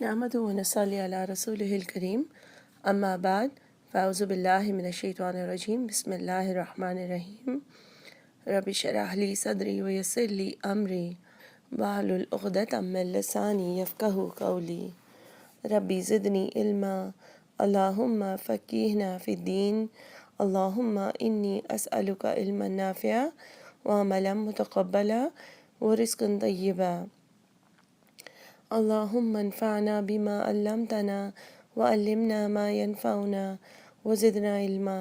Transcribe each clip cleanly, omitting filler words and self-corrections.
نحمده ونصلي على رسوله الكريم أما بعد فأعوذ بالله من الشيطان الرجيم بسم الله الرحمن الرحيم رب اشرح لي صدري ويسر لي أمري واحلل عقدة من لساني يفقهوا قولي ربي زدني علما اللهم فقهنا في الدين اللهم إني أسألك علما نافعا وعملا متقبلا ورزقا طيبا اللهم انفعنا بما علمتنا وعلمنا ما ينفعنا وزدنا علما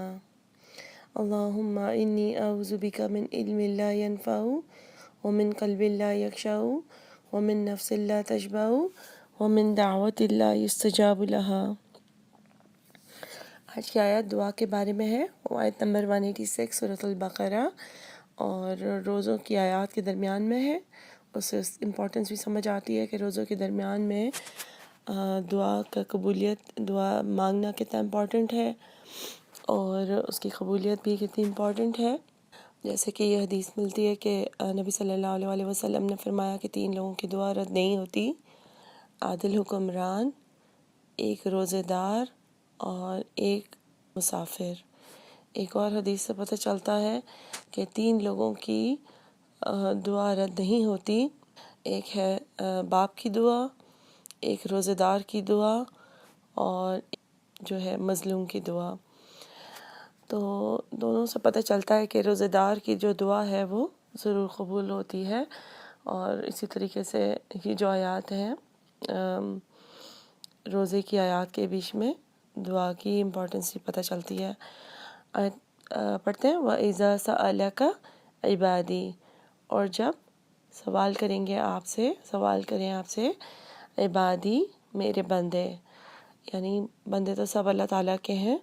اللهم إني أعوذ بك من علم لا ينفع ومن قلب لا يخشع ومن نفس لا تشبع ومن دعوة لا يستجاب لها۔ آج کی آیت دعا کے بارے میں ہے، وہ آیت نمبر 186 سورۃ البقرہ، اور روزوں کی آیات کے درمیان میں ہے۔ اس سے امپورٹنس بھی سمجھ آتی ہے کہ روزوں کے درمیان میں دعا کا قبولیت، دعا مانگنا کتنا امپورٹنٹ ہے اور اس کی قبولیت بھی کتنی امپورٹنٹ ہے۔ جیسے کہ یہ حدیث ملتی ہے کہ نبی صلی اللہ علیہ وسلم نے فرمایا کہ 3 لوگوں کی دعا رد نہیں ہوتی: عادل حکمران، ایک روزے دار اور ایک مسافر۔ ایک اور حدیث سے پتہ چلتا ہے کہ 3 لوگوں کی دعا رد نہیں ہوتی: ایک ہے باپ کی دعا، ایک روزے دار کی دعا، اور جو ہے مظلوم کی دعا۔ تو دونوں سے پتہ چلتا ہے کہ روزے دار کی جو دعا ہے وہ ضرور قبول ہوتی ہے، اور اسی طریقے سے یہ جو آیات ہیں روزے کی آیات کے بیچ میں دعا کی امپورٹنس بھی پتہ چلتی ہے۔ آیت پڑھتے ہیں: وَإِذَا سَأَلَكَ عِبَادِي، اور جب سوال کریں آپ سے عبادی، میرے بندے، یعنی بندے تو سب اللہ تعالیٰ کے ہیں،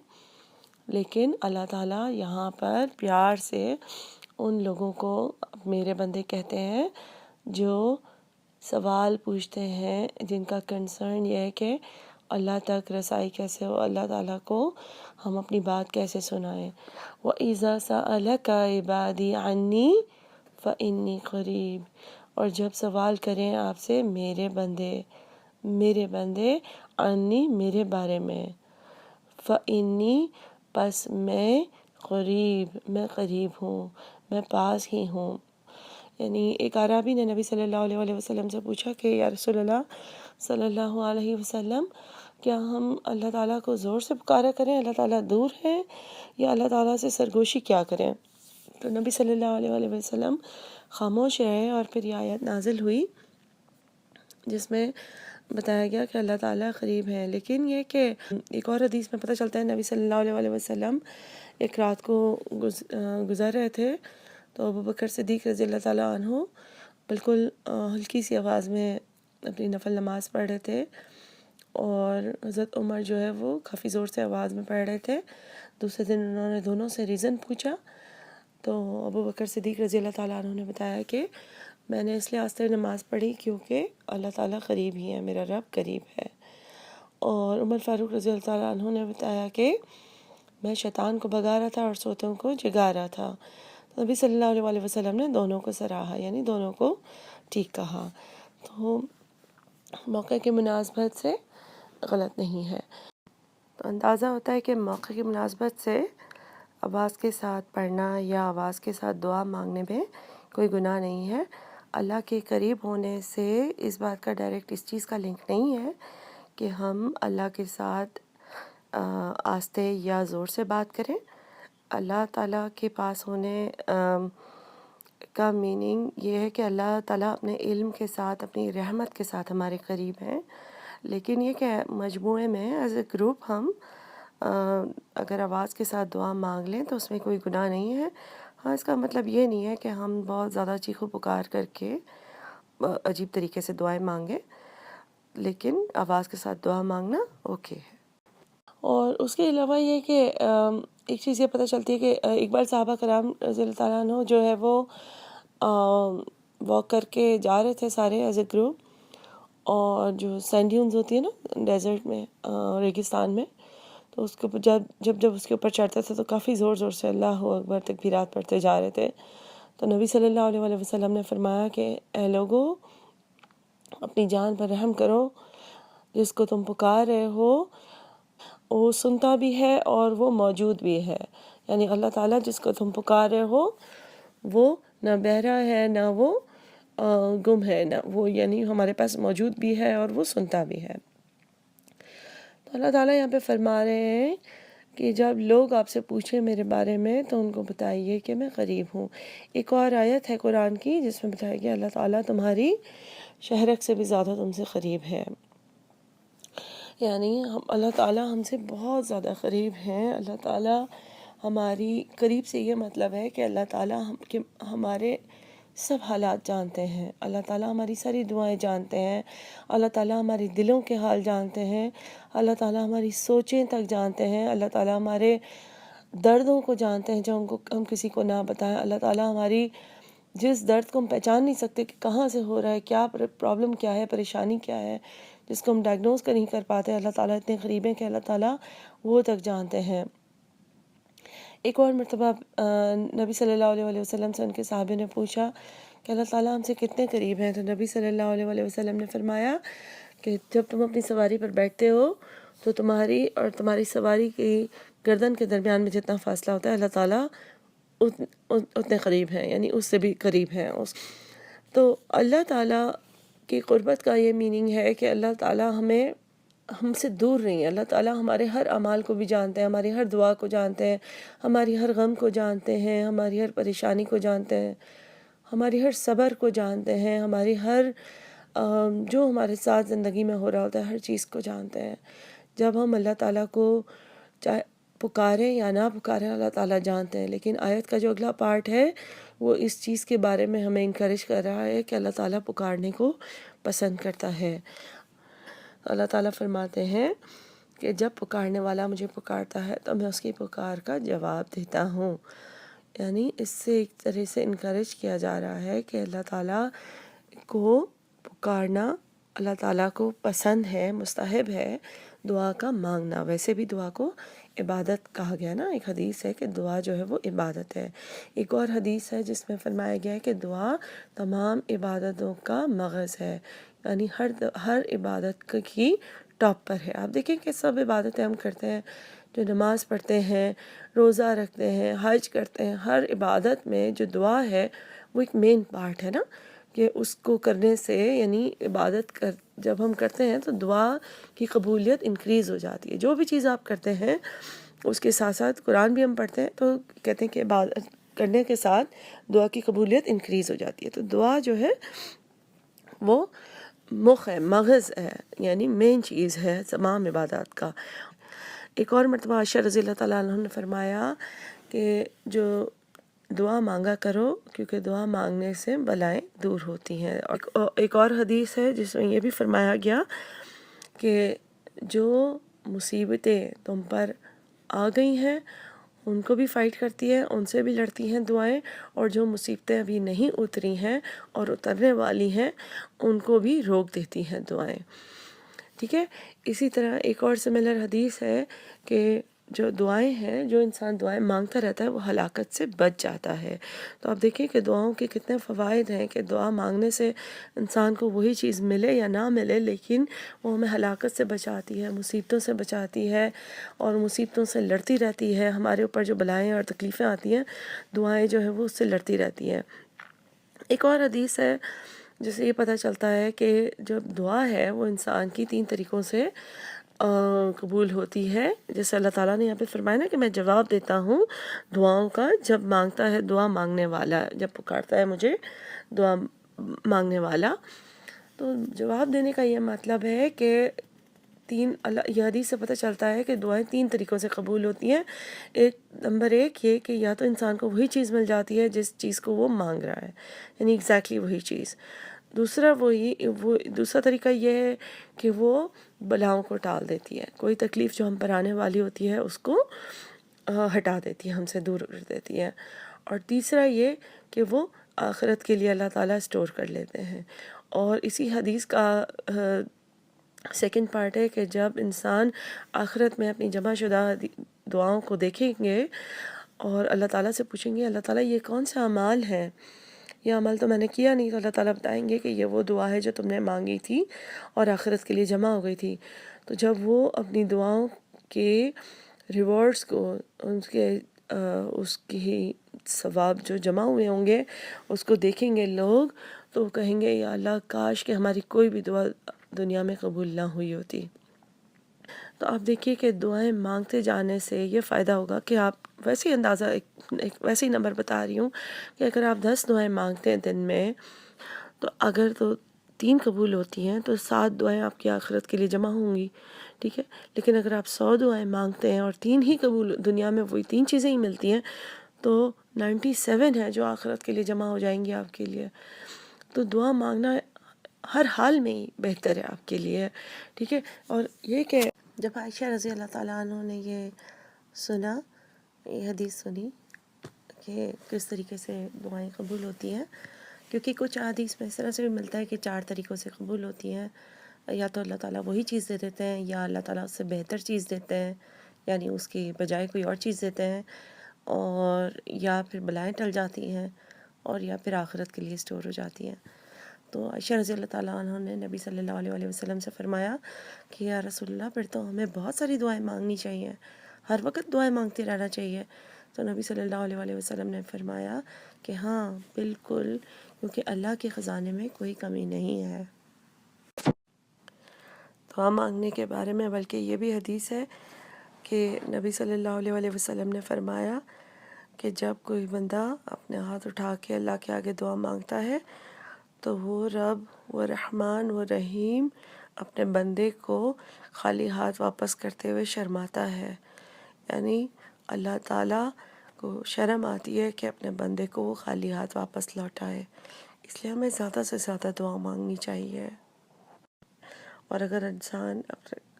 لیکن اللہ تعالیٰ یہاں پر پیار سے ان لوگوں کو میرے بندے کہتے ہیں جو سوال پوچھتے ہیں، جن کا کنسرن یہ ہے کہ اللہ تک رسائی کیسے ہو، اللہ تعالیٰ کو ہم اپنی بات کیسے سنائیں۔ وَإِذَا سَأَلَكَ عِبَادِي عَنِّي فَإِنِّي قَرِيبٌ، اور جب سوال کریں آپ سے میرے بندے عنی، میرے بارے میں، فَإِنِّي، پس میں قریب ہوں، میں پاس ہی ہوں۔ یعنی ایک اعرابی نے نبی صلی اللہ علیہ وسلم سے پوچھا کہ یا رسول اللہ صلی اللہ علیہ وسلم، کیا ہم اللہ تعالیٰ کو زور سے پکارا کریں، اللہ تعالیٰ دور ہے، یا اللہ تعالیٰ سے سرگوشی کیا کریں؟ تو نبی صلی اللہ علیہ وسلم خاموش رہے، اور پھر یہ آیت نازل ہوئی جس میں بتایا گیا کہ اللہ تعالیٰ قریب ہے۔ لیکن یہ کہ ایک اور حدیث میں پتہ چلتا ہے نبی صلی اللہ علیہ وسلم ایک رات کو گزر رہے تھے، تو ابوبکر صدیق رضی اللہ تعالیٰ عنہ بالکل ہلکی سی آواز میں اپنی نفل نماز پڑھ رہے تھے، اور حضرت عمر جو ہے وہ کافی زور سے آواز میں پڑھ رہے تھے۔ دوسرے دن انہوں نے دونوں سے ریزن پوچھا، تو ابوبکر صدیق رضی اللہ تعالیٰ عنہ نے بتایا کہ میں نے اس لیے آستہ نماز پڑھی کیونکہ اللہ تعالیٰ قریب ہی ہے، میرا رب قریب ہے۔ اور عمر فاروق رضی اللہ تعالیٰ عنہ نے بتایا کہ میں شیطان کو بھگا رہا تھا اور سوتوں کو جگا رہا تھا۔ تو نبی صلی اللہ علیہ وسلم نے دونوں کو سراہا، یعنی دونوں کو ٹھیک کہا۔ تو موقع کی مناسبت سے غلط نہیں ہے۔ تو اندازہ ہوتا ہے کہ موقع کی مناسبت سے آواز کے ساتھ پڑھنا یا آواز کے ساتھ دعا مانگنے میں کوئی گناہ نہیں ہے۔ اللہ کے قریب ہونے سے اس بات کا ڈائریکٹ اس چیز کا لنک نہیں ہے کہ ہم اللہ کے ساتھ آہستہ یا زور سے بات کریں۔ اللہ تعالیٰ کے پاس ہونے کا میننگ یہ ہے کہ اللہ تعالیٰ اپنے علم کے ساتھ، اپنی رحمت کے ساتھ ہمارے قریب ہیں، لیکن یہ کہ مجموعے میں ایز اے گروپ ہم اگر آواز کے ساتھ دعا مانگ لیں تو اس میں کوئی گناہ نہیں ہے۔ ہاں، اس کا مطلب یہ نہیں ہے کہ ہم بہت زیادہ چیخ و پکار کر کے عجیب طریقے سے دعائیں مانگیں، لیکن آواز کے ساتھ دعا مانگنا اوکے ہے۔ اور اس کے علاوہ یہ کہ ایک چیز یہ پتہ چلتی ہے کہ ایک بار صحابہ کرام رضی اللہ تعالیٰ عنہ جو ہے وہ واک کر کے جا رہے تھے سارے ایز اے گروپ، اور جو سینڈ ڈیونز ہوتی ہیں نا ڈیزرٹ میں، ریگستان میں، تو اس کے اوپر جب اس کے اوپر چڑھتے تھے تو کافی زور سے اللہ اکبر تکبیرات پڑھتے جا رہے تھے۔ تو نبی صلی اللہ علیہ وسلم نے فرمایا کہ اے لوگو، اپنی جان پر رحم کرو، جس کو تم پکار رہے ہو وہ سنتا بھی ہے اور وہ موجود بھی ہے. یعنی اللہ تعالیٰ جس کو تم پکار رہے ہو وہ نہ بہرا ہے نہ وہ گم ہے، نہ وہ یعنی ہمارے پاس موجود بھی ہے اور وہ سنتا بھی ہے. تو اللہ تعالیٰ یہاں پہ فرما رہے ہیں کہ جب لوگ آپ سے پوچھیں میرے بارے میں تو ان کو بتائیے کہ میں قریب ہوں. ایک اور آیت ہے قرآن کی جس میں بتایا گیا اللہ تعالیٰ تمہاری شہرک سے بھی زیادہ تم سے قریب ہے. یعنی اللہ تعالیٰ ہم سے بہت زیادہ قریب ہیں. اللہ تعالیٰ ہماری قریب سے یہ مطلب ہے کہ اللہ تعالیٰ ہمارے سب حالات جانتے ہیں. اللہ تعالیٰ ہماری ساری دعائیں جانتے ہیں. اللہ تعالیٰ ہمارے دلوں کے حال جانتے ہیں. اللہ تعالیٰ ہماری سوچیں تک جانتے ہیں. اللہ تعالیٰ ہمارے دردوں کو جانتے ہیں جو ہم کسی کو نہ بتائیں. اللہ تعالیٰ ہماری جس درد کو ہم پہچان نہیں سکتے کہ کہاں سے ہو رہا ہے، کیا پرابلم کیا ہے، پریشانی کیا ہے، جس کو ہم ڈائگنوز نہیں کر پاتے، اللہ تعالیٰ اتنے قریب ہیں کہ اللہ تعالیٰ وہ تک جانتے ہیں. ایک اور مرتبہ نبی صلی اللہ علیہ وسلم سے ان کے صحابہ نے پوچھا کہ اللہ تعالیٰ ہم سے کتنے قریب ہیں، تو نبی صلی اللہ علیہ وسلم نے فرمایا کہ جب تم اپنی سواری پر بیٹھتے ہو تو تمہاری اور تمہاری سواری کی گردن کے درمیان میں جتنا فاصلہ ہوتا ہے اللہ تعالیٰ اتنے قریب ہیں، یعنی اس سے بھی قریب ہیں. تو اللہ تعالیٰ کی قربت کا یہ میننگ ہے کہ اللہ تعالیٰ ہم سے دور نہیں ہے. اللہ تعالیٰ ہمارے ہر اعمال کو بھی جانتے ہیں، ہماری ہر دعا کو جانتے ہیں، ہماری ہر غم کو جانتے ہیں، ہماری ہر پریشانی کو جانتے ہیں، ہماری ہر صبر کو جانتے ہیں، ہماری ہر جو ہمارے ساتھ زندگی میں ہو رہا ہوتا ہے ہر چیز کو جانتے ہیں. جب ہم اللہ تعالیٰ کو چاہے پکاریں یا نہ پکاریں اللہ تعالیٰ جانتے ہیں. لیکن آیت کا جو اگلا پارٹ ہے وہ اس چیز کے بارے میں ہمیں انکریج کر رہا ہے کہ اللہ تعالیٰ پکارنے کو پسند کرتا ہے. اللہ تعالیٰ فرماتے ہیں کہ جب پکارنے والا مجھے پکارتا ہے تو میں اس کی پکار کا جواب دیتا ہوں. یعنی اس سے ایک طرح سے انکریج کیا جا رہا ہے کہ اللہ تعالیٰ کو پکارنا اللہ تعالیٰ کو پسند ہے، مستحب ہے دعا کا مانگنا. ویسے بھی دعا کو عبادت کہا گیا نا. ایک حدیث ہے کہ دعا جو ہے وہ عبادت ہے. ایک اور حدیث ہے جس میں فرمایا گیا ہے کہ دعا تمام عبادتوں کا مغز ہے، یعنی ہر عبادت کی ٹاپ پر ہے. آپ دیکھیں کہ سب عبادتیں ہم کرتے ہیں، جو نماز پڑھتے ہیں، روزہ رکھتے ہیں، حج کرتے ہیں، ہر عبادت میں جو دعا ہے وہ ایک مین پارٹ ہے نا، کہ اس کو کرنے سے یعنی جب ہم کرتے ہیں تو دعا کی قبولیت انکریز ہو جاتی ہے. جو بھی چیز آپ کرتے ہیں اس کے ساتھ ساتھ قرآن بھی ہم پڑھتے ہیں تو کہتے ہیں کہ عبادت کرنے کے ساتھ دعا کی قبولیت انکریز ہو جاتی ہے. تو دعا جو ہے وہ مخ ہے، مغز ہے، یعنی مین چیز ہے تمام عبادات کا. ایک اور مرتبہ عائشہ رضی اللہ تعالیٰ عنہ نے فرمایا کہ جو دعا مانگا کرو کیونکہ دعا مانگنے سے بلائیں دور ہوتی ہیں. ایک اور حدیث ہے جس میں یہ بھی فرمایا گیا کہ جو مصیبتیں تم پر آ گئی ہیں ان کو بھی فائٹ کرتی ہے، ان سے بھی لڑتی ہیں دعائیں، اور جو مصیبتیں ابھی نہیں اتری ہیں اور اترنے والی ہیں ان کو بھی روک دیتی ہیں دعائیں. ٹھیک ہے. اسی طرح ایک اور سملر حدیث ہے کہ جو دعائیں ہیں، جو انسان دعائیں مانگتا رہتا ہے وہ ہلاکت سے بچ جاتا ہے. تو آپ دیکھیں کہ دعاؤں کے کتنے فوائد ہیں کہ دعا مانگنے سے انسان کو وہی چیز ملے یا نہ ملے لیکن وہ ہمیں ہلاکت سے بچاتی ہے، مصیبتوں سے بچاتی ہے اور مصیبتوں سے لڑتی رہتی ہے. ہمارے اوپر جو بلائیں اور تکلیفیں آتی ہیں دعائیں جو ہیں وہ اس سے لڑتی رہتی ہیں. ایک اور حدیث ہے جس سے یہ پتہ چلتا ہے کہ جو دعا ہے وہ انسان کی 3 طریقوں سے قبول ہوتی ہے. جیسے اللہ تعالیٰ نے یہاں پہ فرمایا نا کہ میں جواب دیتا ہوں دعاؤں کا جب مانگتا ہے دعا مانگنے والا، جب پکارتا ہے مجھے دعا مانگنے والا. تو جواب دینے کا یہ مطلب ہے کہ یہ حدیث سے پتہ چلتا ہے کہ دعائیں 3 طریقوں سے قبول ہوتی ہیں. نمبر 1 یہ کہ یا تو انسان کو وہی چیز مل جاتی ہے جس چیز کو وہ مانگ رہا ہے، یعنی ایگزیکٹلی وہی چیز. دوسرا طریقہ یہ ہے کہ وہ بلاؤں کو ٹال دیتی ہے، کوئی تکلیف جو ہم پر آنے والی ہوتی ہے اس کو ہٹا دیتی ہے، ہم سے دور کر دیتی ہے. اور تیسرا یہ کہ وہ آخرت کے لیے اللہ تعالیٰ اسٹور کر لیتے ہیں. اور اسی حدیث کا سیکنڈ پارٹ ہے کہ جب انسان آخرت میں اپنی جمع شدہ دعاؤں کو دیکھیں گے اور اللہ تعالیٰ سے پوچھیں گے اللہ تعالیٰ یہ کون سے اعمال ہیں، یہ عمل تو میں نے کیا نہیں، تو اللہ تعالیٰ بتائیں گے کہ یہ وہ دعا ہے جو تم نے مانگی تھی اور آخرت کے لیے جمع ہو گئی تھی۔ تو جب وہ اپنی دعاؤں کے ریوارڈز کو، اس کی ثواب جو جمع ہوئے ہوں گے اس کو دیکھیں گے لوگ، تو وہ کہیں گے یا اللہ کاش کہ ہماری کوئی بھی دعا دنیا میں قبول نہ ہوئی ہوتی۔ تو آپ دیکھیے کہ دعائیں مانگتے جانے سے یہ فائدہ ہوگا کہ آپ ویسے ہی اندازہ ایک ویسے ہی نمبر بتا رہی ہوں کہ اگر آپ 10 دعائیں مانگتے ہیں دن میں، تو اگر تو 3 قبول ہوتی ہیں تو 7 دعائیں آپ کی آخرت کے لیے جمع ہوں گی، ٹھیک ہے۔ لیکن اگر آپ 100 دعائیں مانگتے ہیں اور 3 ہی قبول، دنیا میں وہی 3 چیزیں ہی ملتی ہیں، تو 97 ہے جو آخرت کے لیے جمع ہو جائیں گی آپ کے لیے۔ تو دعا مانگنا ہر حال میں ہی بہتر ہے آپ کے لیے، ٹھیک ہے۔ اور یہ کہ جب عائشہ رضی اللہ تعالیٰ عنہ نے یہ سنا، یہ حدیث سنی کہ کس طریقے سے دعائیں قبول ہوتی ہیں، کیونکہ کچھ حدیث میں اس طرح سے بھی ملتا ہے کہ 4 طریقوں سے قبول ہوتی ہیں، یا تو اللہ تعالیٰ وہی چیز دے دیتے ہیں، یا اللہ تعالیٰ اس سے بہتر چیز دیتے ہیں، یعنی اس کی بجائے کوئی اور چیز دیتے ہیں، اور یا پھر بلائیں ٹل جاتی ہیں، اور یا پھر آخرت کے لیے اسٹور ہو جاتی ہیں۔ تو عائشہ رضی اللہ تعالیٰ عنہ نے نبی صلی اللہ علیہ وسلم سے فرمایا کہ یا رسول اللہ پھر تو ہمیں بہت ساری دعائیں مانگنی چاہیے، ہر وقت دعائیں مانگتے رہنا چاہیے۔ تو نبی صلی اللہ علیہ وسلم نے فرمایا کہ ہاں بالکل، کیونکہ اللہ کے خزانے میں کوئی کمی نہیں ہے۔ دعا مانگنے کے بارے میں بلکہ یہ بھی حدیث ہے کہ نبی صلی اللہ علیہ وسلم نے فرمایا کہ جب کوئی بندہ اپنے ہاتھ اٹھا کے اللہ کے آگے دعا مانگتا ہے تو وہ رب، وہ رحمان، وہ رحیم اپنے بندے کو خالی ہاتھ واپس کرتے ہوئے شرماتا ہے، یعنی اللہ تعالیٰ کو شرم آتی ہے کہ اپنے بندے کو وہ خالی ہاتھ واپس لوٹائے، اس لیے ہمیں زیادہ سے زیادہ دعا مانگنی چاہیے۔ اور اگر انسان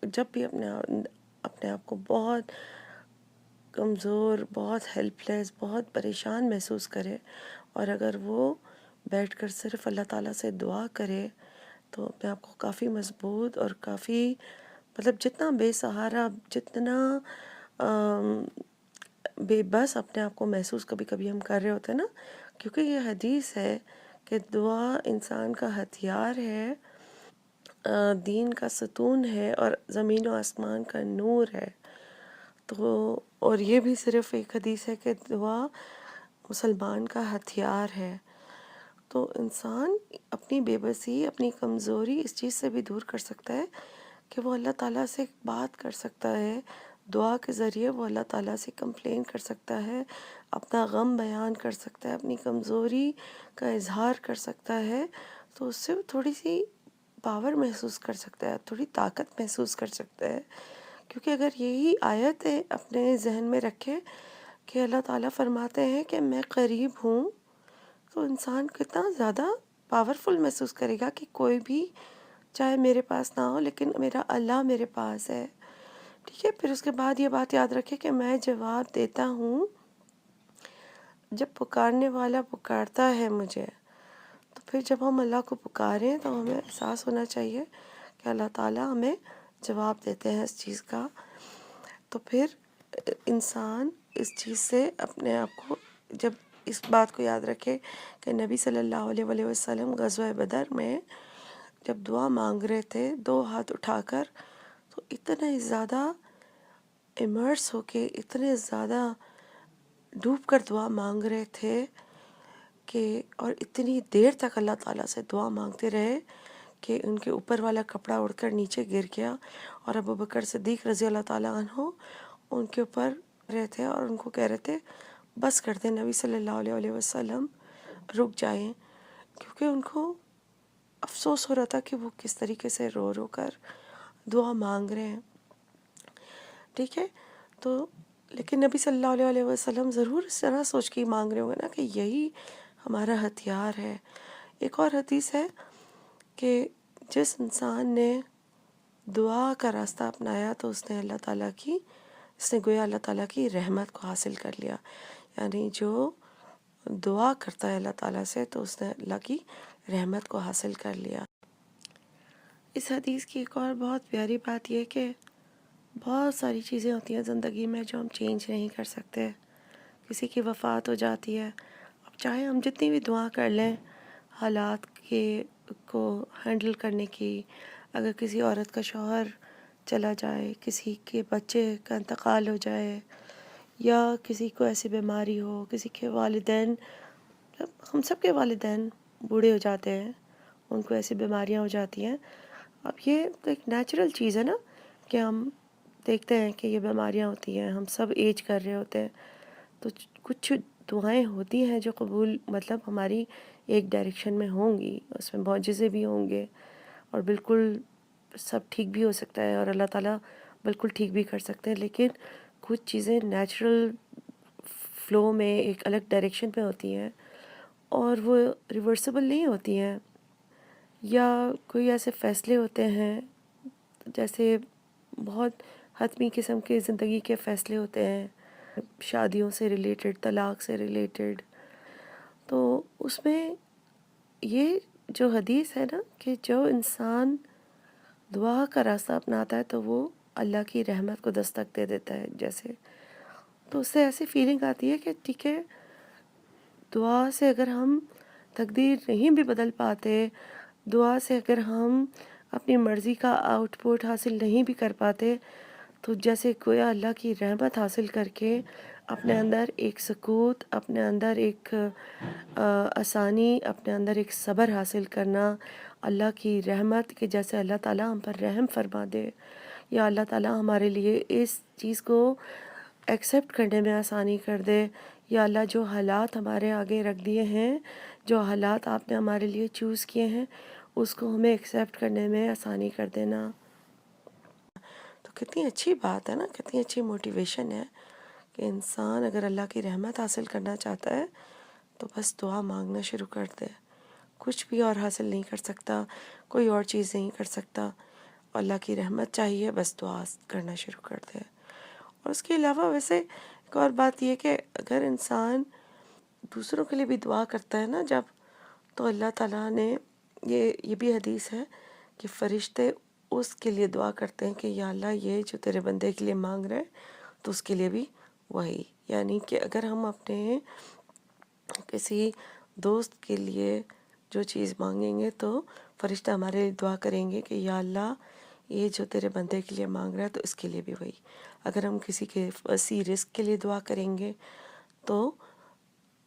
جب بھی اپنے آپ کو بہت کمزور، بہت ہیلپ لیس، بہت پریشان محسوس کرے، اور اگر وہ بیٹھ کر صرف اللہ تعالیٰ سے دعا کرے تو اپنے آپ کو کافی مضبوط اور کافی، مطلب جتنا بے سہارا، جتنا بے بس اپنے آپ کو محسوس کبھی کبھی ہم کر رہے ہوتے ہیں نا، کیونکہ یہ حدیث ہے کہ دعا انسان کا ہتھیار ہے، دین کا ستون ہے، اور زمین و آسمان کا نور ہے۔ تو اور یہ بھی صرف ایک حدیث ہے کہ دعا مسلمان کا ہتھیار ہے۔ تو انسان اپنی بے بسی، اپنی کمزوری اس چیز سے بھی دور کر سکتا ہے کہ وہ اللہ تعالیٰ سے بات کر سکتا ہے، دعا کے ذریعے وہ اللہ تعالیٰ سے کمپلین کر سکتا ہے، اپنا غم بیان کر سکتا ہے، اپنی کمزوری کا اظہار کر سکتا ہے، تو اس سے تھوڑی سی پاور محسوس کر سکتا ہے، تھوڑی طاقت محسوس کر سکتا ہے۔ کیونکہ اگر یہی آیت اپنے ذہن میں رکھے کہ اللہ تعالیٰ فرماتے ہیں کہ میں قریب ہوں، تو انسان کتنا زیادہ پاورفل محسوس کرے گا کہ کوئی بھی چاہے میرے پاس نہ ہو لیکن میرا اللہ میرے پاس ہے، ٹھیک ہے۔ پھر اس کے بعد یہ بات یاد رکھے کہ میں جواب دیتا ہوں جب پکارنے والا پکارتا ہے مجھے۔ تو پھر جب ہم اللہ کو پکاریں تو ہمیں احساس ہونا چاہیے کہ اللہ تعالیٰ ہمیں جواب دیتے ہیں اس چیز کا۔ تو پھر انسان اس چیز سے اپنے آپ کو، جب اس بات کو یاد رکھے کہ نبی صلی اللہ علیہ وسلم غزوہ بدر میں جب دعا مانگ رہے تھے 2 ہاتھ اٹھا کر، تو اتنے زیادہ امرس ہو کے، اتنے زیادہ ڈوب کر دعا مانگ رہے تھے کہ، اور اتنی دیر تک اللہ تعالیٰ سے دعا مانگتے رہے کہ ان کے اوپر والا کپڑا اڑ کر نیچے گر گیا، اور ابوبکر صدیق رضی اللہ تعالیٰ عنہ ان کے اوپر رہے تھے اور ان کو کہہ رہے تھے بس کر دیں نبی صلی اللہ علیہ وسلم، رک جائیں، کیونکہ ان کو افسوس ہو رہا تھا کہ وہ کس طریقے سے رو رو کر دعا مانگ رہے ہیں، ٹھیک ہے۔ تو لیکن نبی صلی اللہ علیہ وسلم ضرور اس طرح سوچ کے مانگ رہے ہوں گے نا کہ یہی ہمارا ہتھیار ہے۔ ایک اور حدیث ہے کہ جس انسان نے دعا کا راستہ اپنایا تو اس نے اللہ تعالیٰ کی، اس نے گویا اللہ تعالیٰ کی رحمت کو حاصل کر لیا، یعنی جو دعا کرتا ہے اللہ تعالیٰ سے تو اس نے اللہ کی رحمت کو حاصل کر لیا۔ اس حدیث کی ایک اور بہت پیاری بات یہ کہ بہت ساری چیزیں ہوتی ہیں زندگی میں جو ہم چینج نہیں کر سکتے، کسی کی وفات ہو جاتی ہے، اب چاہے ہم جتنی بھی دعا کر لیں حالات کے کو ہینڈل کرنے کی، اگر کسی عورت کا شوہر چلا جائے، کسی کے بچے کا انتقال ہو جائے، یا کسی کو ایسی بیماری ہو، کسی کے والدین، ہم سب کے والدین بوڑھے ہو جاتے ہیں، ان کو ایسی بیماریاں ہو جاتی ہیں. اب یہ تو ایک نیچرل چیز ہے نا کہ ہم دیکھتے ہیں کہ یہ بیماریاں ہوتی ہیں، ہم سب ایج کر رہے ہوتے ہیں، تو کچھ دعائیں ہوتی ہیں جو قبول مطلب ہماری ایک ڈائریکشن میں ہوں گی، اس میں معجزے بھی ہوں گے اور بالکل سب ٹھیک بھی ہو سکتا ہے اور اللہ تعالیٰ بالکل ٹھیک بھی کر سکتے ہیں. لیکن کچھ چیزیں نیچرل فلو میں ایک الگ ڈائریکشن پہ ہوتی ہیں اور وہ ریورسیبل نہیں ہوتی ہیں، یا کوئی ایسے فیصلے ہوتے ہیں جیسے بہت حتمی قسم کے زندگی کے فیصلے ہوتے ہیں، شادیوں سے ریلیٹڈ، طلاق سے ریلیٹڈ. تو اس میں یہ جو حدیث ہے نا کہ جو انسان دعا کا راستہ اپناتا ہے تو وہ اللہ کی رحمت کو دستک دے دیتا ہے جیسے. تو اس سے ایسی فیلنگ آتی ہے کہ ٹھیک ہے، دعا سے اگر ہم تقدیر نہیں بھی بدل پاتے، دعا سے اگر ہم اپنی مرضی کا آؤٹ پٹ حاصل نہیں بھی کر پاتے، تو جیسے گویا اللہ کی رحمت حاصل کر کے اپنے اندر ایک سکوت، اپنے اندر ایک آسانی، اپنے اندر ایک صبر حاصل کرنا، اللہ کی رحمت کہ جیسے اللہ تعالیٰ ہم پر رحم فرما دے، یا اللہ تعالیٰ ہمارے لیے اس چیز کو ایکسیپٹ کرنے میں آسانی کر دے، یا اللہ جو حالات ہمارے آگے رکھ دیے ہیں، جو حالات آپ نے ہمارے لیے چوز کیے ہیں، اس کو ہمیں ایکسیپٹ کرنے میں آسانی کر دینا. تو کتنی اچھی بات ہے نا، کتنی اچھی موٹیویشن ہے کہ انسان اگر اللہ کی رحمت حاصل کرنا چاہتا ہے تو بس دعا مانگنا شروع کر دے. کچھ بھی اور حاصل نہیں کر سکتا، کوئی اور چیز نہیں کر سکتا، اللہ کی رحمت چاہیے، بس دعا کرنا شروع کر دے. اور اس کے علاوہ ویسے ایک اور بات یہ کہ اگر انسان دوسروں کے لیے بھی دعا کرتا ہے نا جب، تو اللہ تعالیٰ نے یہ بھی حدیث ہے کہ فرشتے اس کے لیے دعا کرتے ہیں کہ یا اللہ یہ جو تیرے بندے کے لیے مانگ رہے تو اس کے لیے بھی وہی. یعنی کہ اگر ہم اپنے کسی دوست کے لیے جو چیز مانگیں گے تو فرشتہ ہمارے لیے دعا کریں گے کہ یا اللہ یہ جو تیرے بندے کے لیے مانگ رہا ہے تو اس کے لیے بھی وہی. اگر ہم کسی کے وسیع رزق کے لیے دعا کریں گے تو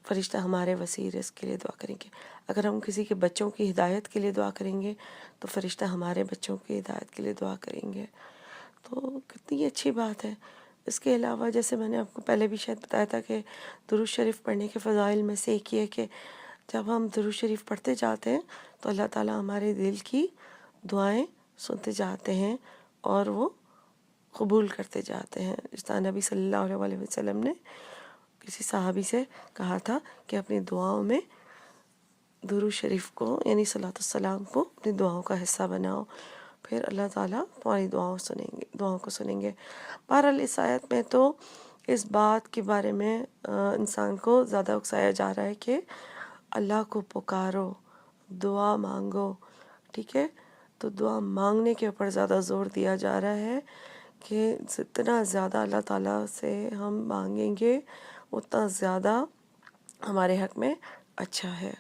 فرشتہ ہمارے وسیع رزق کے لیے دعا کریں گے. اگر ہم کسی کے بچوں کی ہدایت کے لیے دعا کریں گے تو فرشتہ ہمارے بچوں کی ہدایت کے لیے دعا کریں گے. تو کتنی اچھی بات ہے. اس کے علاوہ جیسے میں نے آپ کو پہلے بھی شاید بتایا تھا کہ درود شریف پڑھنے کے فضائل میں سے ایک یہ ہے کہ جب ہم درود شریف پڑھتے جاتے ہیں تو اللہ تعالیٰ ہمارے دل کی دعائیں سنتے جاتے ہیں اور وہ قبول کرتے جاتے ہیں. جس طرح نبی صلی اللہ علیہ وسلم نے کسی صحابی سے کہا تھا کہ اپنی دعاؤں میں درود شریف کو یعنی صلاۃ السلام کو اپنی دعاؤں کا حصہ بناؤ، پھر اللہ تعالیٰ تمہاری دعاؤں کو سنیں گے. بہرحال اس آیت میں تو اس بات کے بارے میں انسان کو زیادہ اکسایا جا رہا ہے کہ اللہ کو پکارو، دعا مانگو. ٹھیک ہے، تو دعا مانگنے کے اوپر زیادہ زور دیا جا رہا ہے کہ جتنا زیادہ اللہ تعالیٰ سے ہم مانگیں گے اتنا زیادہ ہمارے حق میں اچھا ہے.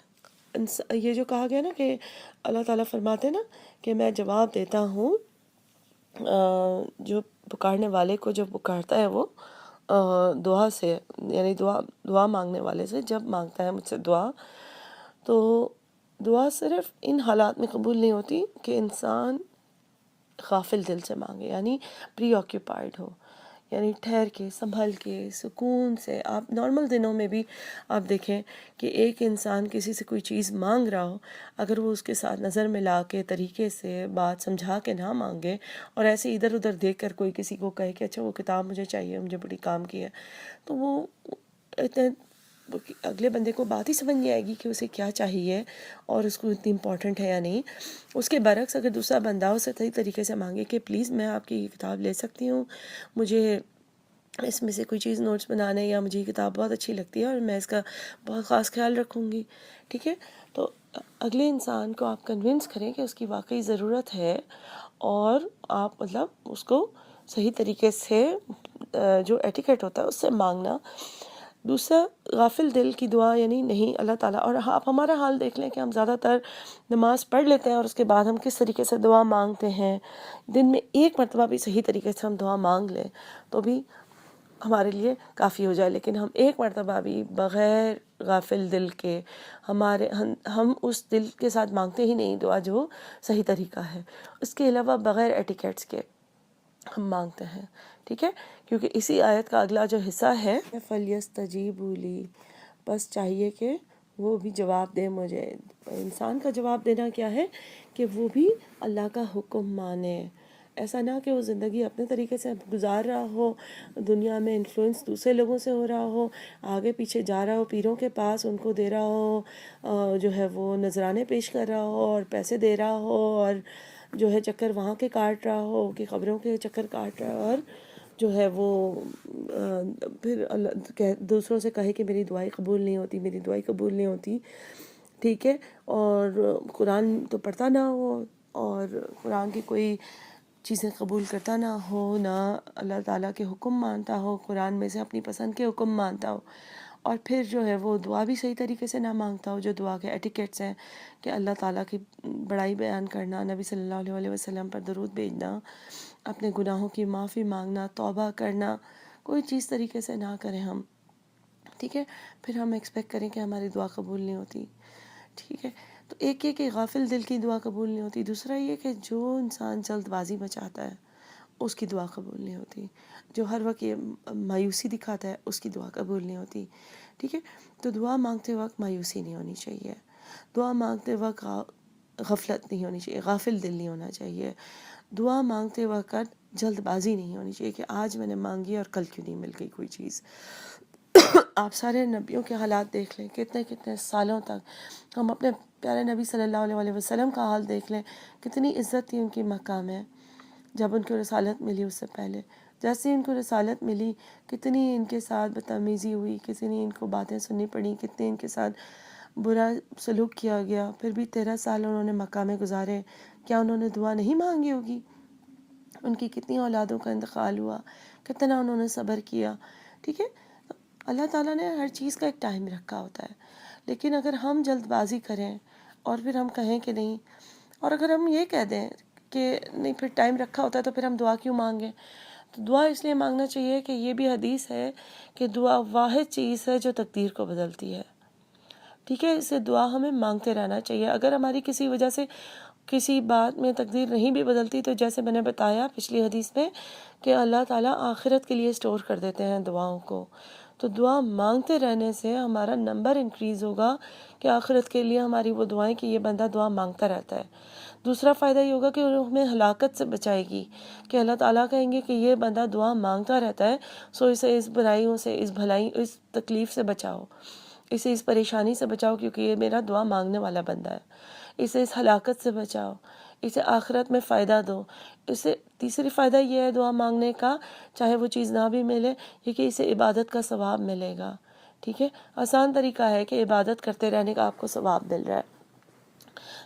یہ جو کہا گیا نا کہ اللہ تعالیٰ فرماتے ہیں نا کہ میں جواب دیتا ہوں جو پکارنے والے کو، جو پکارتا ہے وہ دعا سے، یعنی دعا مانگنے والے سے جب مانگتا ہے مجھ سے دعا، تو دعا صرف ان حالات میں قبول نہیں ہوتی کہ انسان غافل دل سے مانگے، یعنی پری آکیوپائڈ ہو، یعنی ٹھہر کے، سنبھل کے، سکون سے. آپ نارمل دنوں میں بھی آپ دیکھیں کہ ایک انسان کسی سے کوئی چیز مانگ رہا ہو، اگر وہ اس کے ساتھ نظر ملا کے طریقے سے بات سمجھا کے نہ مانگے اور ایسے ادھر ادھر دیکھ کر کوئی کسی کو کہے کہ اچھا وہ کتاب مجھے چاہیے، مجھے بڑی کام کی ہے، تو وہ اتنے اگلے بندے کو بات ہی سمجھ نہیں آئے گی کہ اسے کیا چاہیے اور اس کو اتنی امپورٹنٹ ہے یا نہیں. اس کے برعکس اگر دوسرا بندہ اسے صحیح طریقے سے مانگے کہ پلیز میں آپ کی یہ کتاب لے سکتی ہوں، مجھے اس میں سے کوئی چیز نوٹس بنانے، یا مجھے یہ کتاب بہت اچھی لگتی ہے اور میں اس کا بہت خاص خیال رکھوں گی. ٹھیک ہے، تو اگلے انسان کو آپ کنونس کریں کہ اس کی واقعی ضرورت ہے، اور آپ اس کو صحیح طریقے سے جو ایٹیکیٹ ہوتا ہے اس سے مانگنا. دوسرا غافل دل کی دعا یعنی نہیں اللہ تعالیٰ، اور آپ ہمارا حال دیکھ لیں کہ ہم زیادہ تر نماز پڑھ لیتے ہیں اور اس کے بعد ہم کس طریقے سے دعا مانگتے ہیں. دن میں ایک مرتبہ بھی صحیح طریقے سے ہم دعا مانگ لیں تو بھی ہمارے لیے کافی ہو جائے، لیکن ہم ایک مرتبہ بھی بغیر غافل دل کے ہم اس دل کے ساتھ مانگتے ہی نہیں دعا جو صحیح طریقہ ہے. اس کے علاوہ بغیر ایٹیکیٹس کے ہم مانگتے ہیں. ٹھیک ہے، کیونکہ اسی آیت کا اگلا جو حصہ ہے فَلْيَسْتَجِيبُوا لِي، بس چاہیے کہ وہ بھی جواب دے مجھے. انسان کا جواب دینا کیا ہے کہ وہ بھی اللہ کا حکم مانے. ایسا نہ کہ وہ زندگی اپنے طریقے سے گزار رہا ہو، دنیا میں انفلوئنس دوسرے لوگوں سے ہو رہا ہو، آگے پیچھے جا رہا ہو پیروں کے پاس، ان کو دے رہا ہو، جو ہے وہ نذرانے پیش کر رہا ہو اور پیسے دے رہا ہو، اور جو ہے چکر وہاں کے کاٹ رہا ہو کہ قبروں کے چکر کاٹ رہا ہو، اور جو ہے وہ پھر دوسروں سے کہے کہ میری دعائیں قبول نہیں ہوتی، میری دعائیں قبول نہیں ہوتی. ٹھیک ہے، اور قرآن تو پڑھتا نہ ہو اور قرآن کی کوئی چیزیں قبول کرتا نہ ہو، نہ اللہ تعالیٰ کے حکم مانتا ہو، قرآن میں سے اپنی پسند کے حکم مانتا ہو، اور پھر جو ہے وہ دعا بھی صحیح طریقے سے نہ مانگتا ہو. جو دعا کے ایٹیکیٹس ہیں کہ اللہ تعالیٰ کی بڑائی بیان کرنا، نبی صلی اللہ علیہ وسلم پر درود بھیجنا، اپنے گناہوں کی معافی مانگنا، توبہ کرنا، کوئی چیز طریقے سے نہ کریں ہم. ٹھیک ہے، پھر ہم ایکسپیکٹ کریں کہ ہماری دعا قبول نہیں ہوتی. ٹھیک ہے، تو ایک یہ کہ غافل دل کی دعا قبول نہیں ہوتی. دوسرا یہ کہ جو انسان جلد بازی مچاتا ہے اس کی دعا قبول نہیں ہوتی. جو ہر وقت یہ مایوسی دکھاتا ہے اس کی دعا قبول نہیں ہوتی. ٹھیک ہے، تو دعا مانگتے وقت مایوسی نہیں ہونی چاہیے، دعا مانگتے وقت غفلت نہیں ہونی چاہیے، غافل دل نہیں ہونا چاہیے. دعا مانگتے وقت جلد بازی نہیں ہونی چاہیے کہ آج میں نے مانگی اور کل کیوں نہیں مل گئی کوئی چیز. آپ سارے نبیوں کے حالات دیکھ لیں، کتنے کتنے سالوں تک. ہم اپنے پیارے نبی صلی اللہ علیہ وسلم کا حال دیکھ لیں، کتنی عزت تھی ان کی مکہ میں جب ان کو رسالت ملی. اس سے پہلے جیسے ان کو رسالت ملی کتنی ان کے ساتھ بدتمیزی ہوئی، کتنی ان کو باتیں سننی پڑیں، کتنے ان کے ساتھ برا سلوک کیا گیا. پھر بھی 13 سال انہوں نے مکہ میں گزارے. کیا انہوں نے دعا نہیں مانگی ہوگی؟ ان کی کتنی اولادوں کا انتقال ہوا، کتنا انہوں نے صبر کیا. ٹھیک ہے، اللہ تعالیٰ نے ہر چیز کا ایک ٹائم رکھا ہوتا ہے. لیکن اگر ہم جلد بازی کریں اور پھر ہم کہیں کہ نہیں، اور اگر ہم یہ کہہ دیں کہ نہیں پھر ٹائم رکھا ہوتا ہے تو پھر ہم دعا کیوں مانگیں؟ تو دعا اس لیے مانگنا چاہیے کہ یہ بھی حدیث ہے کہ دعا واحد چیز ہے جو تقدیر کو بدلتی ہے. ٹھیک ہے، اس سے دعا ہمیں مانگتے رہنا چاہیے. اگر ہماری کسی وجہ سے کسی بات میں تقدیر نہیں بھی بدلتی تو جیسے میں نے بتایا پچھلی حدیث میں کہ اللہ تعالیٰ آخرت کے لیے سٹور کر دیتے ہیں دعاؤں کو. تو دعا مانگتے رہنے سے ہمارا نمبر انکریز ہوگا کہ آخرت کے لیے ہماری وہ دعائیں کہ یہ بندہ دعا مانگتا رہتا ہے. دوسرا فائدہ یہ ہوگا کہ ہمیں ہلاکت سے بچائے گی کہ اللہ تعالیٰ کہیں گے کہ یہ بندہ دعا مانگتا رہتا ہے، سو اسے اس برائیوں سے، اس تکلیف سے بچاؤ، اسے اس پریشانی سے بچاؤ کیونکہ یہ میرا دعا مانگنے والا بندہ ہے. اسے اس ہلاکت سے بچاؤ، اسے آخرت میں فائدہ دو. اسے تیسری فائدہ یہ ہے دعا مانگنے کا، چاہے وہ چیز نہ بھی ملے، یہ کہ اسے عبادت کا ثواب ملے گا. ٹھیک ہے، آسان طریقہ ہے کہ عبادت کرتے رہنے کا آپ کو ثواب مل رہا ہے.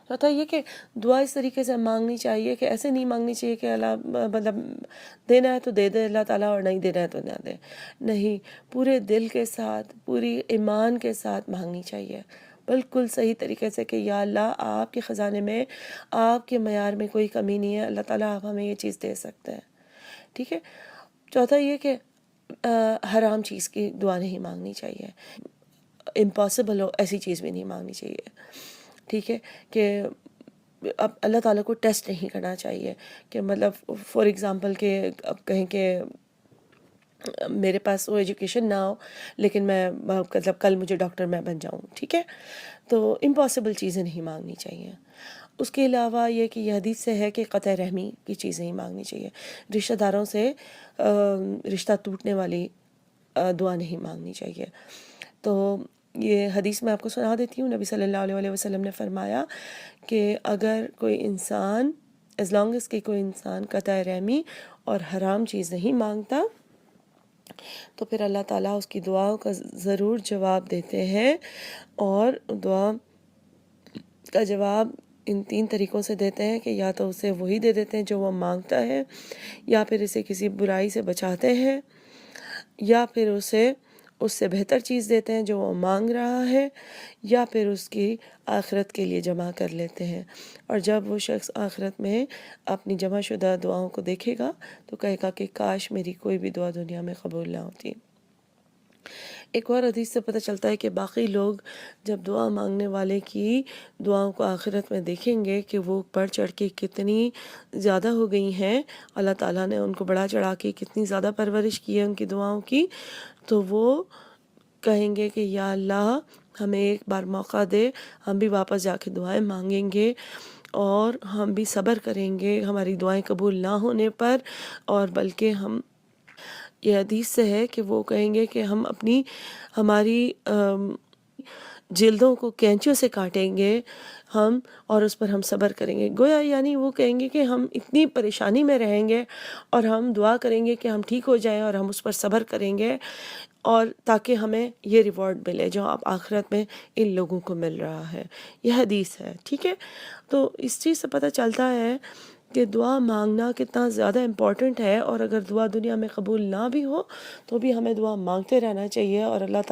چوتھا یہ کہ دعا اس طریقے سے مانگنی چاہیے کہ ایسے نہیں مانگنی چاہیے کہ اللہ مطلب دینا ہے تو دے دے اللہ تعالیٰ اور نہیں دینا ہے تو نہ دے. نہیں، پورے دل کے ساتھ، پوری ایمان کے ساتھ مانگنی چاہیے، بالکل صحیح طریقے سے کہ یا اللہ آپ کے خزانے میں، آپ کے معیار میں کوئی کمی نہیں ہے، اللہ تعالیٰ آپ ہمیں یہ چیز دے سکتے ہیں. ٹھیک ہے، چوتھا یہ کہ حرام چیز کی دعا نہیں مانگنی چاہیے، امپاسبل ہو ایسی چیز بھی نہیں مانگنی چاہیے. ٹھیک ہے، کہ اب اللہ تعالیٰ کو ٹیسٹ نہیں کرنا چاہیے کہ مطلب فار ایگزامپل کہ اب کہیں کہ میرے پاس وہ ایجوکیشن نہ ہو لیکن میں مطلب کل مجھے ڈاکٹر میں بن جاؤں. ٹھیک ہے، تو امپاسبل چیزیں نہیں مانگنی چاہیے. اس کے علاوہ یہ کہ یہ حدیث سے ہے کہ قطع رحمی کی چیزیں نہیں مانگنی چاہیے، رشتہ داروں سے رشتہ ٹوٹنے والی دعا نہیں مانگنی چاہیے. تو یہ حدیث میں آپ کو سنا دیتی ہوں. نبی صلی اللہ علیہ وسلم نے فرمایا کہ اگر کوئی انسان ایز لانگ اس کہ کوئی انسان قطع رحمی اور حرام چیز نہیں مانگتا تو پھر اللہ تعالیٰ اس کی دعاؤں کا ضرور جواب دیتے ہیں. اور دعا کا جواب ان 3 طریقوں سے دیتے ہیں کہ یا تو اسے وہی دے دیتے ہیں جو وہ مانگتا ہے، یا پھر اسے کسی برائی سے بچاتے ہیں، یا پھر اسے اس سے بہتر چیز دیتے ہیں جو وہ مانگ رہا ہے، یا پھر اس کی آخرت کے لیے جمع کر لیتے ہیں۔ اور جب وہ شخص آخرت میں اپنی جمع شدہ دعاؤں کو دیکھے گا تو کہے گا کہ کاش میری کوئی بھی دعا دنیا میں قبول نہ ہوتی۔ ایک اور حدیث سے پتہ چلتا ہے کہ باقی لوگ جب دعا مانگنے والے کی دعاؤں کو آخرت میں دیکھیں گے کہ وہ بڑھ چڑھ کے کتنی زیادہ ہو گئی ہیں، اللہ تعالیٰ نے ان کو بڑھا چڑھا کے کتنی زیادہ پرورش کی ہے ان کی دعاؤں کی، تو وہ کہیں گے کہ یا اللہ ہمیں ایک بار موقع دے، ہم بھی واپس جا کے دعائیں مانگیں گے اور ہم بھی صبر کریں گے ہماری دعائیں قبول نہ ہونے پر، اور بلکہ یہ حدیث سے ہے کہ وہ کہیں گے کہ ہماری جلدوں کو کینچوں سے کاٹیں گے ہم، اور اس پر ہم صبر کریں گے۔ گویا یعنی وہ کہیں گے کہ ہم اتنی پریشانی میں رہیں گے اور ہم دعا کریں گے کہ ہم ٹھیک ہو جائیں اور ہم اس پر صبر کریں گے، اور تاکہ ہمیں یہ ریوارڈ ملے جو اب آخرت میں ان لوگوں کو مل رہا ہے۔ یہ حدیث ہے، ٹھیک ہے۔ تو اس چیز سے پتہ چلتا ہے کہ دعا مانگنا کتنا زیادہ امپورٹنٹ ہے، اور اگر دعا دنیا میں قبول نہ بھی ہو تو بھی ہمیں دعا مانگتے رہنا چاہیے، اور اللہ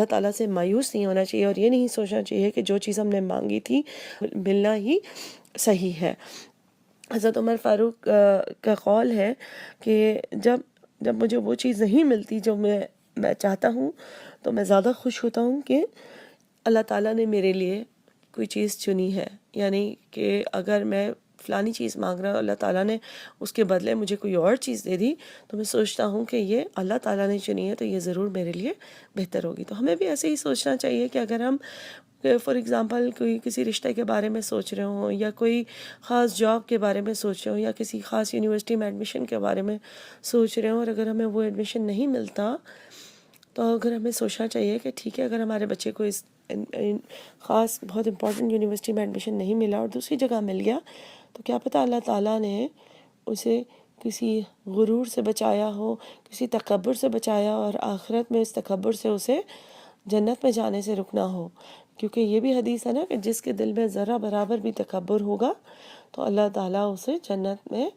تعالیٰ سے مایوس نہیں ہونا چاہیے، اور یہ نہیں سوچنا چاہیے کہ جو چیز ہم نے مانگی تھی ملنا ہی صحیح ہے۔ حضرت عمر فاروق کا قول ہے کہ جب مجھے وہ چیز نہیں ملتی جو میں چاہتا ہوں تو میں زیادہ خوش ہوتا ہوں کہ اللہ تعالیٰ نے میرے لیے کوئی چیز چنی ہے، یعنی کہ اگر میں فلانی چیز مانگ رہا ہوں اللہ تعالیٰ نے اس کے بدلے مجھے کوئی اور چیز دے دی تو میں سوچتا ہوں کہ یہ اللہ تعالیٰ نے چنی ہے تو یہ ضرور میرے لیے بہتر ہوگی۔ تو ہمیں بھی ایسے ہی سوچنا چاہیے کہ اگر ہم فار ایگزامپل کوئی کسی رشتے کے بارے میں سوچ رہے ہوں، یا کوئی خاص جاب کے بارے میں سوچ رہے ہوں، یا کسی خاص یونیورسٹی میں ایڈمیشن کے بارے میں سوچ رہے ہوں، اور اگر ہمیں وہ ایڈمیشن نہیں ملتا تو اگر ہمیں سوچنا چاہیے کہ ٹھیک ہے اگر ہمارے بچے کو اس خاص بہت امپورٹنٹ یونیورسٹی میں ایڈمیشن نہیں ملا اور دوسری جگہ مل گیا تو کیا پتہ اللہ تعالیٰ نے اسے کسی غرور سے بچایا ہو، کسی تکبر سے بچایا، اور آخرت میں اس تکبر سے اسے جنت میں جانے سے رکنا ہو، کیونکہ یہ بھی حدیث ہے نا کہ جس کے دل میں ذرا برابر بھی تکبر ہوگا تو اللہ تعالیٰ اسے جنت میں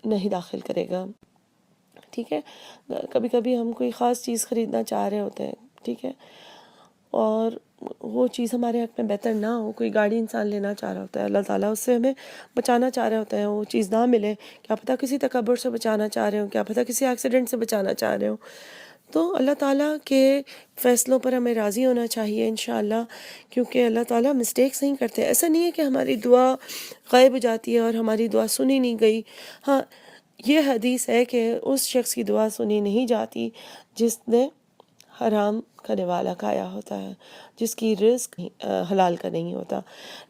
نہیں داخل کرے گا، ٹھیک ہے۔ کبھی کبھی ہم کوئی خاص چیز خریدنا چاہ رہے ہوتے ہیں، ٹھیک ہے، اور وہ چیز ہمارے حق میں بہتر نہ ہو، کوئی گاڑی انسان لینا چاہ رہا ہوتا ہے، اللہ تعالیٰ اس سے ہمیں بچانا چاہ رہے ہوتے ہیں، وہ چیز نہ ملے، کیا پتہ کسی تکبر سے بچانا چاہ رہے ہوں، کیا پتہ کسی ایکسیڈنٹ سے بچانا چاہ رہے ہوں، تو اللہ تعالیٰ کے فیصلوں پر ہمیں راضی ہونا چاہیے انشاءاللہ، کیونکہ اللہ تعالیٰ مسٹیکس نہیں کرتے۔ ایسا نہیں ہے کہ ہماری دعا غائب ہو جاتی ہے اور ہماری دعا سنی نہیں گئی۔ ہاں، یہ حدیث ہے کہ اس شخص کی دعا سنی نہیں جاتی جس نے حرام کا نوالا کھایا ہوتا ہے، جس کی رزق حلال کا نہیں ہوتا۔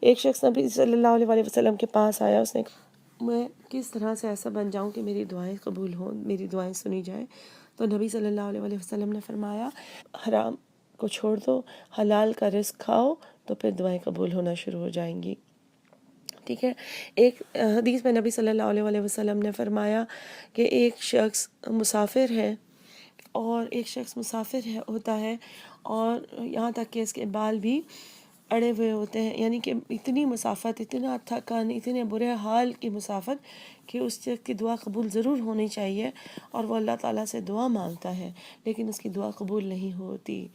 ایک شخص نبی صلی اللہ علیہ وسلم کے پاس آیا، اس نے کہا میں کس طرح سے ایسا بن جاؤں کہ میری دعائیں قبول ہوں، میری دعائیں سنی جائیں؟ تو نبی صلی اللہ علیہ وسلم نے فرمایا حرام کو چھوڑ دو، حلال کا رزق کھاؤ تو پھر دعائیں قبول ہونا شروع ہو جائیں گی، ٹھیک ہے۔ ایک حدیث میں نبی صلی اللہ علیہ وسلم نے فرمایا کہ ایک شخص مسافر ہے، اور ایک شخص مسافر ہوتا ہے اور یہاں تک کہ اس کے بال بھی اڑے ہوئے ہوتے ہیں، یعنی کہ اتنی مسافت، اتنا تھکن، اتنے برے حال کی مسافت کہ اس شخص کی دعا قبول ضرور ہونی چاہیے، اور وہ اللہ تعالیٰ سے دعا مانگتا ہے لیکن اس کی دعا قبول نہیں ہوتی،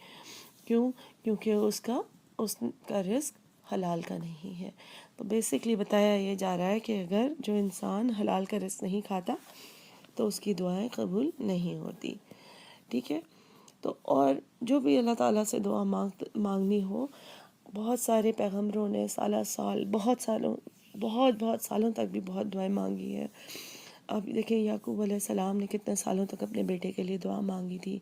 کیوں؟ کیونکہ اس کا رزق حلال کا نہیں ہے۔ تو بیسکلی بتایا یہ جا رہا ہے کہ اگر جو انسان حلال کا رزق نہیں کھاتا تو اس کی دعائیں قبول نہیں ہوتی، ٹھیک ہے۔ تو اور جو بھی اللہ تعالیٰ سے دعا مانگنی ہو، بہت سارے پیغمبروں نے بہت سالوں تک بھی بہت دعائیں مانگی ہیں۔ اب دیکھیں یعقوب علیہ السلام نے کتنے سالوں تک اپنے بیٹے کے لیے دعا مانگی تھی،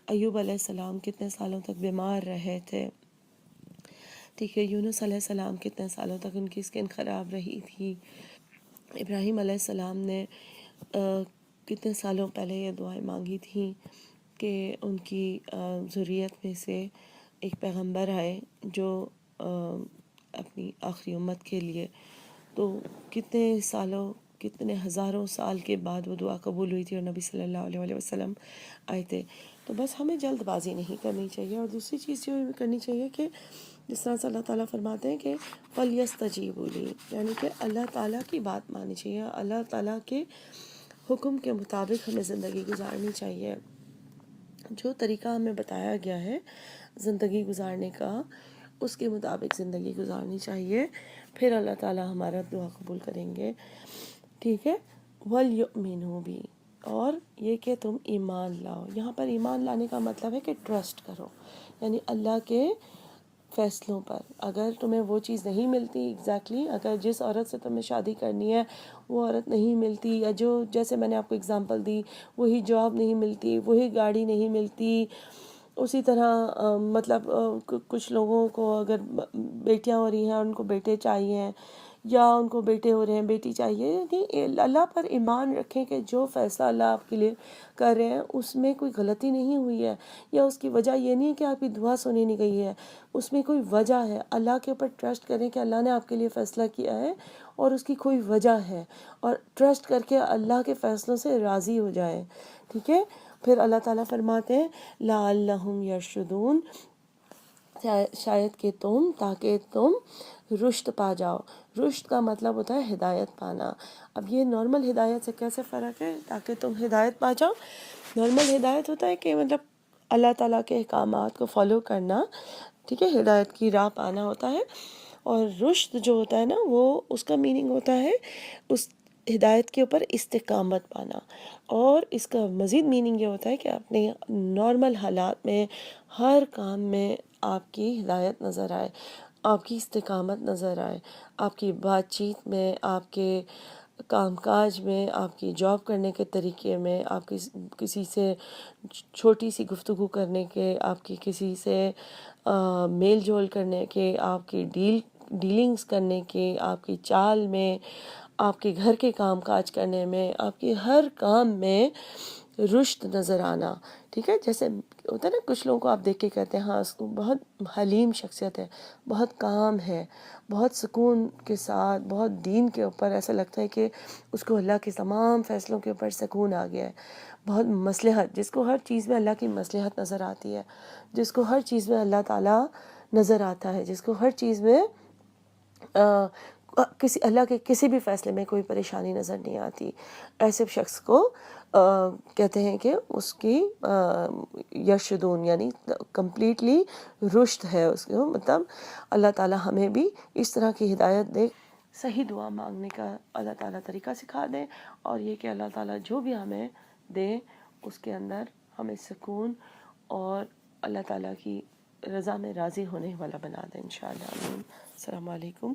ایوب علیہ السلام کتنے سالوں تک بیمار رہے تھے، ٹھیک ہے، یونس علیہ السلام کتنے سالوں تک ان کی اسکن خراب رہی تھی، ابراہیم علیہ السلام نے کتنے سالوں پہلے یہ دعائیں مانگی تھیں کہ ان کی ذریت میں سے ایک پیغمبر آئے جو اپنی آخری امت کے لیے، تو کتنے ہزاروں سال کے بعد وہ دعا قبول ہوئی تھی اور نبی صلی اللہ علیہ وسلم آئے تھے۔ تو بس ہمیں جلد بازی نہیں کرنی چاہیے، اور دوسری چیز جو کرنی چاہیے کہ جس طرح سے اللہ تعالیٰ فرماتے ہیں کہ فَلْيَسْتَجِيبُوا لِي، یعنی کہ اللہ تعالیٰ کی بات ماننی چاہیے، اللہ تعالیٰ کے حکم کے مطابق ہمیں زندگی گزارنی چاہیے۔ جو طریقہ ہمیں بتایا گیا ہے زندگی گزارنے کا، اس کے مطابق زندگی گزارنی چاہیے، پھر اللہ تعالیٰ ہمارا دعا قبول کریں گے. ٹھیک ہے. وَلْيُؤْمِنُوا بِی، اور یہ کہ تم ایمان لاؤ. یہاں پر ایمان لانے کا مطلب ہے کہ ٹرسٹ کرو، یعنی اللہ کے فیصلوں پر. اگر تمہیں وہ چیز نہیں ملتی ایگزیکٹلی، اگر جس عورت سے تمہیں شادی کرنی ہے وہ عورت نہیں ملتی، یا جو جیسے میں نے آپ کو اگزامپل دی، وہی جاب نہیں ملتی، وہی گاڑی نہیں ملتی، اسی طرح مطلب کچھ لوگوں کو اگر بیٹیاں ہو رہی ہیں اور ان کو بیٹے چاہیے، یا ان کو بیٹے ہو رہے ہیں بیٹی چاہیے، یعنی اللہ پر ایمان رکھیں کہ جو فیصلہ اللہ آپ کے لیے کر رہے ہیں اس میں کوئی غلطی نہیں ہوئی ہے، یا اس کی وجہ یہ نہیں ہے کہ آپ کی دعا سنی نہیں گئی ہے، اس میں کوئی وجہ ہے. اللہ کے اوپر ٹرسٹ کریں کہ اللہ نے آپ کے لیے فیصلہ کیا ہے اور اس کی کوئی وجہ ہے، اور ٹرسٹ کر کے اللہ کے فیصلوں سے راضی ہو جائیں. ٹھیک ہے. پھر اللہ تعالیٰ فرماتے ہیں لعلہم یرشدون، شاید کہ تاکہ تم رشد پا جاؤ. رشد کا مطلب ہوتا ہے ہدایت پانا. اب یہ نارمل ہدایت سے کیسے فرق ہے؟ تاکہ تم ہدایت پا جاؤ. نارمل ہدایت ہوتا ہے کہ مطلب اللہ تعالیٰ کے احکامات کو فالو کرنا، ٹھیک ہے، ہدایت کی راہ پانا ہوتا ہے. اور رشد جو ہوتا ہے نا، وہ اس کا میننگ ہوتا ہے اس ہدایت کے اوپر استقامت پانا. اور اس کا مزید میننگ یہ ہوتا ہے کہ اپنے نارمل حالات میں ہر کام میں آپ کی ہدایت نظر آئے، آپ کی استقامت نظر آئے، آپ کی بات چیت میں، آپ کے کام کاج میں، آپ کی جاب کرنے کے طریقے میں، آپ کی کسی سے چھوٹی سی گفتگو کرنے کے، آپ کی کسی سے میل جول کرنے کے، آپ کی ڈیلنگز کرنے کے، آپ کی چال میں، آپ کے گھر کے کام کاج کرنے میں، آپ کے ہر کام میں رشد نظر آنا. ٹھیک ہے. جیسے ہوتا ہے نا، کچھ لوگوں کو آپ دیکھ کے کہتے ہیں ہاں اس کو بہت حلیم شخصیت ہے، بہت کام ہے، بہت سکون کے ساتھ، بہت دین کے اوپر ایسا لگتا ہے کہ اس کو اللہ کے تمام فیصلوں کے اوپر سکون آ گیا ہے. بہت مصلحت، جس کو ہر چیز میں اللہ کی مصلحت نظر آتی ہے، جس کو ہر چیز میں اللہ تعالیٰ نظر آتا ہے، جس کو ہر چیز میں کسی اللہ کے کسی بھی فیصلے میں کوئی پریشانی نظر نہیں آتی، ایسے شخص کو کہتے ہیں کہ اس کی یرشدون، یعنی کمپلیٹلی رشد ہے اس کو. مطلب اللہ تعالیٰ ہمیں بھی اس طرح کی ہدایت دے، صحیح دعا مانگنے کا اللہ تعالیٰ طریقہ سکھا دیں، اور یہ کہ اللہ تعالیٰ جو بھی ہمیں دے اس کے اندر ہمیں سکون اور اللہ تعالیٰ کی رضا میں راضی ہونے والا بنا دیں انشاءاللہ. آمین. السلام علیکم